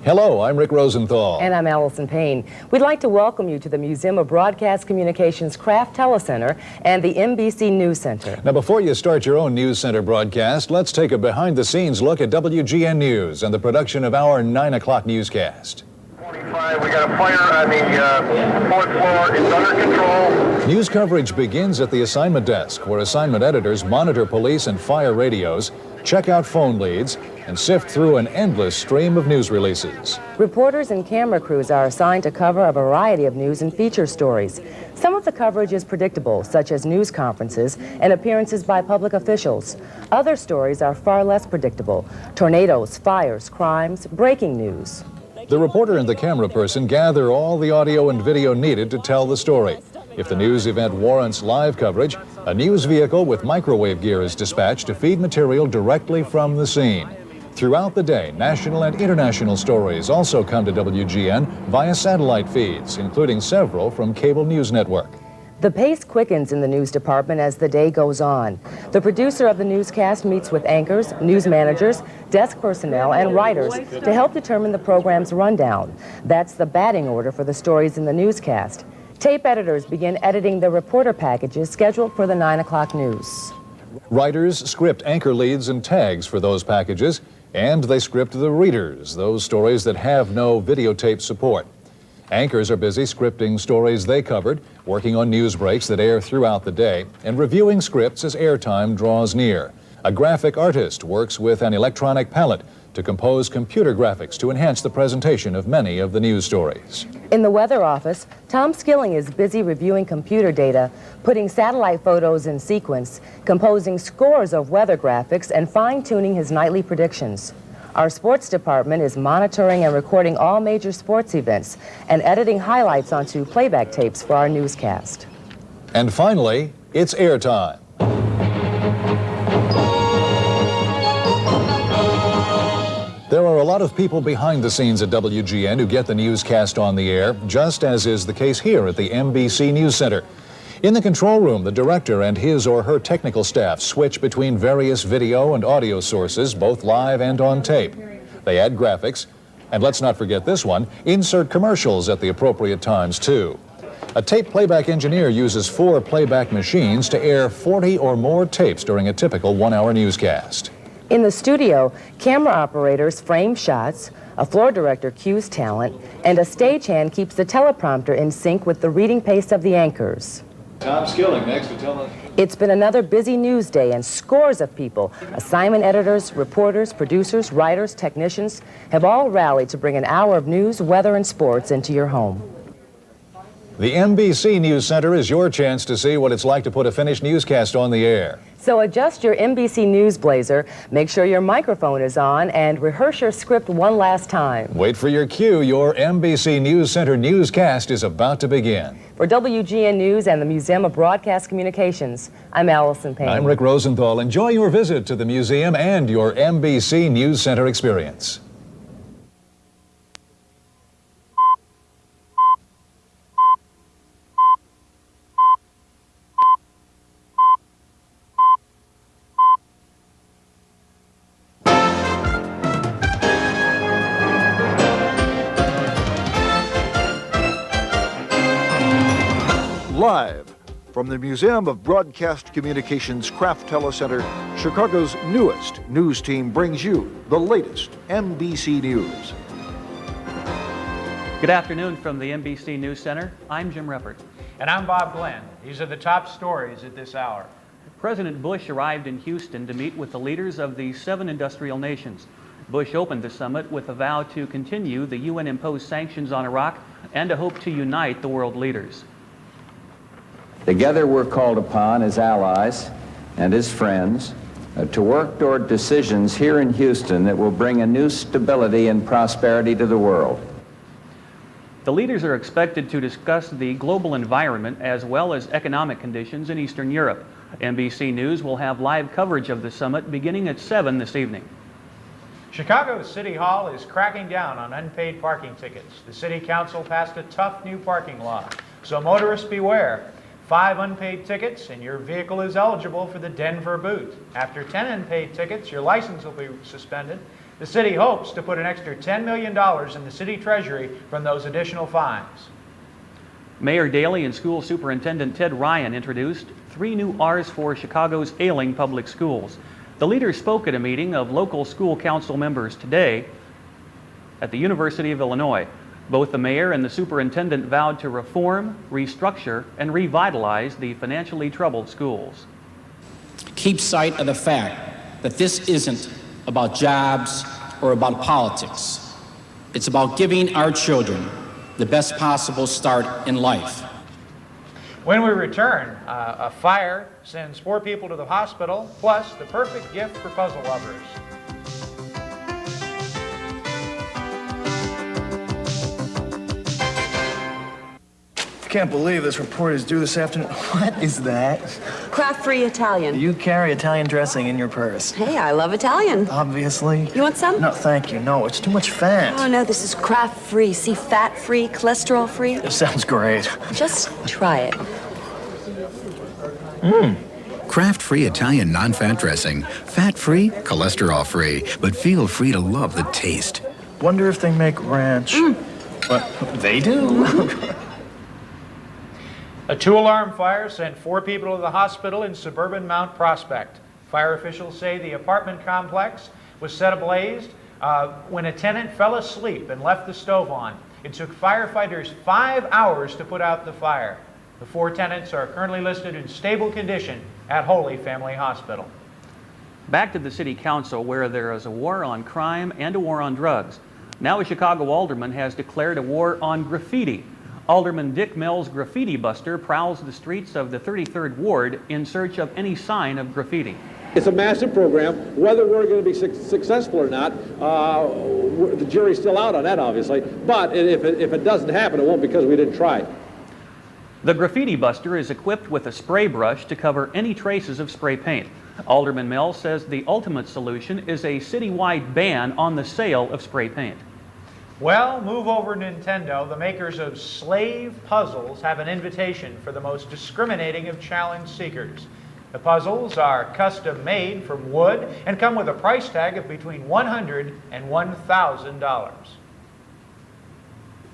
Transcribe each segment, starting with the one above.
Hello, I'm Rick Rosenthal. And I'm Allison Payne. We'd like to welcome you to the Museum of Broadcast Communications Kraft TeleCenter and the NBC News Center. Now, before you start your own News Center broadcast, let's take a behind-the-scenes look at WGN News and the production of our 9 o'clock newscast. 45, we got a fire on the fourth floor. It's under control. News coverage begins at the assignment desk, where assignment editors monitor police and fire radios, check out phone leads, and sift through an endless stream of news releases. Reporters and camera crews are assigned to cover a variety of news and feature stories. Some of the coverage is predictable, such as news conferences and appearances by public officials. Other stories are far less predictable: tornadoes, fires, crimes, breaking news. The reporter and the camera person gather all the audio and video needed to tell the story. If the news event warrants live coverage, a news vehicle with microwave gear is dispatched to feed material directly from the scene. Throughout the day, national and international stories also come to WGN via satellite feeds, including several from cable news network. The pace quickens in the news department as the day goes on. The producer of the newscast meets with anchors, news managers, desk personnel, and writers to help determine the program's rundown. That's the batting order for the stories in the newscast. Tape editors begin editing the reporter packages scheduled for the 9 o'clock news. Writers script anchor leads and tags for those packages, and they script the readers, those stories that have no videotape support. Anchors are busy scripting stories they covered, working on news breaks that air throughout the day, and reviewing scripts as airtime draws near. A graphic artist works with an electronic palette to compose computer graphics to enhance the presentation of many of the news stories. In the weather office, Tom Skilling is busy reviewing computer data, putting satellite photos in sequence, composing scores of weather graphics, and fine-tuning his nightly predictions. Our sports department is monitoring and recording all major sports events and editing highlights onto playback tapes for our newscast. And finally, it's airtime. There are a lot of people behind the scenes at WGN who get the newscast on the air, just as is the case here at the NBC News Center. In the control room, the director and his or her technical staff switch between various video and audio sources, both live and on tape. They add graphics, and let's not forget this one, insert commercials at the appropriate times, too. A tape playback engineer uses 4 playback machines to air 40 or more tapes during a typical 1-hour newscast. In the studio, camera operators frame shots, a floor director cues talent, and a stagehand keeps the teleprompter in sync with the reading pace of the anchors. Tom Skilling next to tell us. It's been another busy news day, and scores of people, assignment editors, reporters, producers, writers, technicians, have all rallied to bring an hour of news, weather, and sports into your home. The NBC News Center is your chance to see what it's like to put a finished newscast on the air. So adjust your NBC News blazer, make sure your microphone is on, and rehearse your script one last time. Wait for your cue. Your NBC News Center newscast is about to begin. For WGN News and the Museum of Broadcast Communications, I'm Allison Payne. I'm Rick Rosenthal. Enjoy your visit to the museum and your NBC News Center experience. Live from the Museum of Broadcast Communications Kraft TeleCenter, Chicago's newest news team brings you the latest NBC News. Good afternoon from the NBC News Center. I'm Jim Reppert. And I'm Bob Glenn. These are the top stories at this hour. President Bush arrived in Houston to meet with the leaders of the 7 industrial nations. Bush opened the summit with a vow to continue the UN-imposed sanctions on Iraq and a hope to unite the world leaders. Together we're called upon as allies and as friends to work toward decisions here in Houston that will bring a new stability and prosperity to the world. The leaders are expected to discuss the global environment as well as economic conditions in Eastern Europe. NBC News will have live coverage of the summit beginning at 7 this evening. Chicago City Hall is cracking down on unpaid parking tickets. The City Council passed a tough new parking law, so motorists beware. 5 unpaid tickets and your vehicle is eligible for the Denver boot. After 10 unpaid tickets, your license will be suspended. The city hopes to put an extra $10 million in the city treasury from those additional fines. Mayor Daley and School Superintendent Ted Ryan introduced 3 new R's for Chicago's ailing public schools. The leaders spoke at a meeting of local school council members today at the University of Illinois. Both the mayor and the superintendent vowed to reform, restructure, and revitalize the financially troubled schools. Keep sight of the fact that this isn't about jobs or about politics. It's about giving our children the best possible start in life. When we return, a fire sends 4 people to the hospital, plus the perfect gift for puzzle lovers. I can't believe this report is due this afternoon. What is that? Kraft-free Italian. You carry Italian dressing in your purse. Hey, I love Italian. Obviously. You want some? No, thank you. No, it's too much fat. Oh, no, this is Kraft-free. See, fat-free, cholesterol-free. This sounds great. Just try it. Kraft-free Italian non-fat dressing. Fat-free, cholesterol-free, but feel free to love the taste. Wonder if they make ranch. But they do. A 2-alarm fire sent 4 people to the hospital in suburban Mount Prospect. Fire officials say the apartment complex was set ablaze when a tenant fell asleep and left the stove on. It took firefighters 5 hours to put out the fire. The 4 tenants are currently listed in stable condition at Holy Family Hospital. Back to the city council, where there is a war on crime and a war on drugs. Now a Chicago alderman has declared a war on graffiti. Alderman Dick Mills' graffiti buster prowls the streets of the 33rd Ward in search of any sign of graffiti. It's a massive program. Whether we're going to be successful or not, the jury's still out on that, obviously. But if it doesn't happen, it won't because we didn't try. The graffiti buster is equipped with a spray brush to cover any traces of spray paint. Alderman Mills says the ultimate solution is a citywide ban on the sale of spray paint. Well, move over Nintendo. The makers of Slave Puzzles have an invitation for the most discriminating of challenge seekers. The puzzles are custom made from wood and come with a price tag of between $100 and $1,000.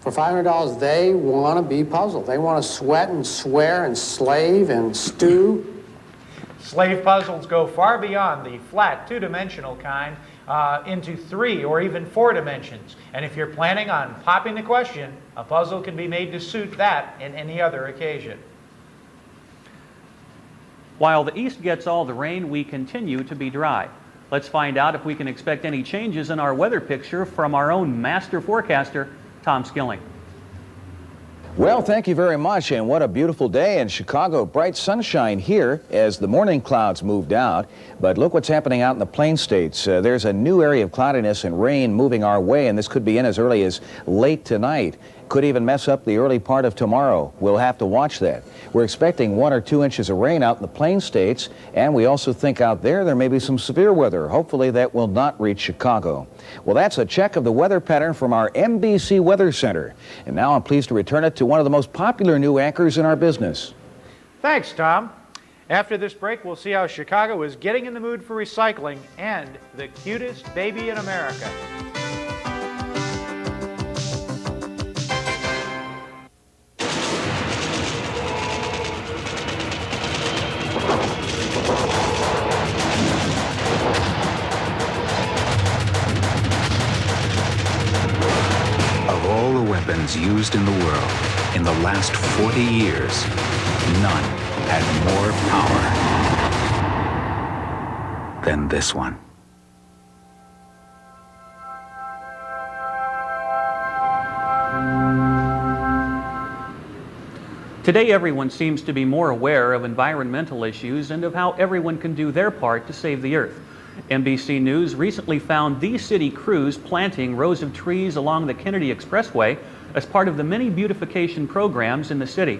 For $500, they want to be puzzled. They want to sweat and swear and slave and stew. Slave puzzles go far beyond the flat 2-dimensional kind into 3 or even 4 dimensions. And if you're planning on popping the question, a puzzle can be made to suit that in any other occasion. While the east gets all the rain, we continue to be dry. Let's find out if we can expect any changes in our weather picture from our own master forecaster, Tom Skilling. Well, thank you very much, and what a beautiful day in Chicago. Bright sunshine here as the morning clouds moved out, but look what's happening out in the Plain States. There's a new area of cloudiness and rain moving our way, and this could be in as early as late tonight. Could even mess up the early part of tomorrow. We'll have to watch that. We're expecting 1 or 2 inches of rain out in the Plain States, and we also think out there may be some severe weather. Hopefully that will not reach Chicago. Well, that's a check of the weather pattern from our MBC Weather Center. And now I'm pleased to return it to one of the most popular new anchors in our business. Thanks, Tom. After this break, we'll see how Chicago is getting in the mood for recycling and the cutest baby in America. Weapons used in the world in the last 40 years, none had more power than this one. Today, everyone seems to be more aware of environmental issues and of how everyone can do their part to save the earth. NBC News recently found these city crews planting rows of trees along the Kennedy Expressway as part of the many beautification programs in the city.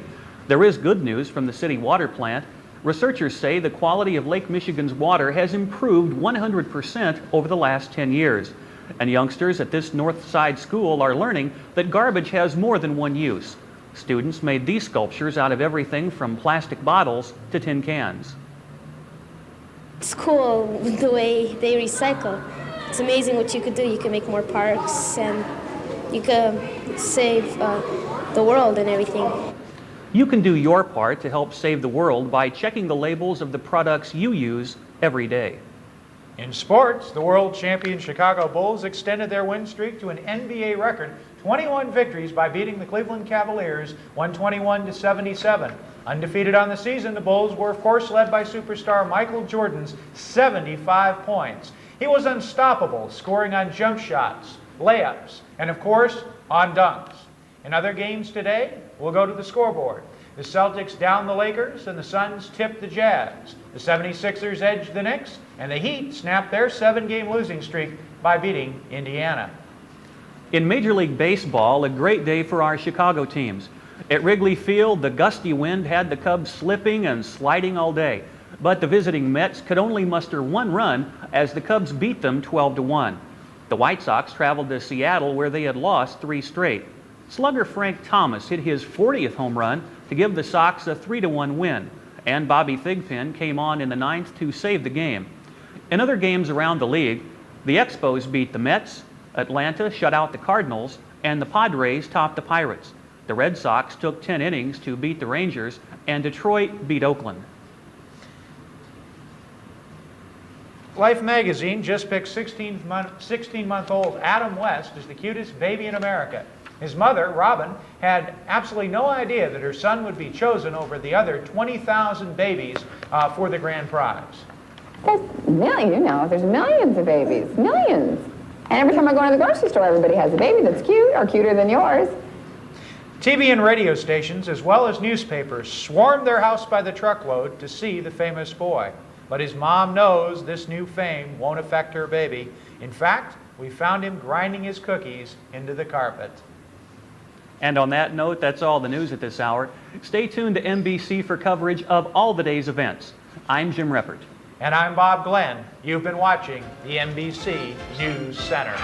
There is good news from the city water plant. Researchers say the quality of Lake Michigan's water has improved 100% over the last 10 years. And youngsters at this North Side school are learning that garbage has more than one use. Students made these sculptures out of everything from plastic bottles to tin cans. It's cool the way they recycle. It's amazing what you could do. You can make more parks and you could save the world and everything. You can do your part to help save the world by checking the labels of the products you use every day. In sports, the world champion Chicago Bulls extended their win streak to an NBA record 21 victories by beating the Cleveland Cavaliers 121-77. Undefeated on the season, the Bulls were of course led by superstar Michael Jordan's 75 points. He was unstoppable, scoring on jump shots, layups, and of course on dunks. In other games today, we'll go to the scoreboard. The Celtics downed the Lakers and the Suns tipped the Jazz. The 76ers edged the Knicks and the Heat snapped their 7-game losing streak by beating Indiana. In Major League Baseball, a great day for our Chicago teams. At Wrigley Field, the gusty wind had the Cubs slipping and sliding all day. But the visiting Mets could only muster 1 run as the Cubs beat them 12-1. The White Sox traveled to Seattle where they had lost 3 straight. Slugger Frank Thomas hit his 40th home run to give the Sox a 3-1 win. And Bobby Thigpen came on in the 9th to save the game. In other games around the league, the Expos beat the Mets, Atlanta shut out the Cardinals, and the Padres topped the Pirates. The Red Sox took 10 innings to beat the Rangers, and Detroit beat Oakland. Life magazine just picked 16-month-old Adam West as the cutest baby in America. His mother, Robin, had absolutely no idea that her son would be chosen over the other 20,000 babies for the grand prize. There's there's millions of babies, millions. And every time I go to the grocery store, everybody has a baby that's cute or cuter than yours. TV and radio stations, as well as newspapers, swarmed their house by the truckload to see the famous boy. But his mom knows this new fame won't affect her baby. In fact, we found him grinding his cookies into the carpet. And on that note, that's all the news at this hour. Stay tuned to NBC for coverage of all the day's events. I'm Jim Reppert. And I'm Bob Glenn. You've been watching the NBC News Center.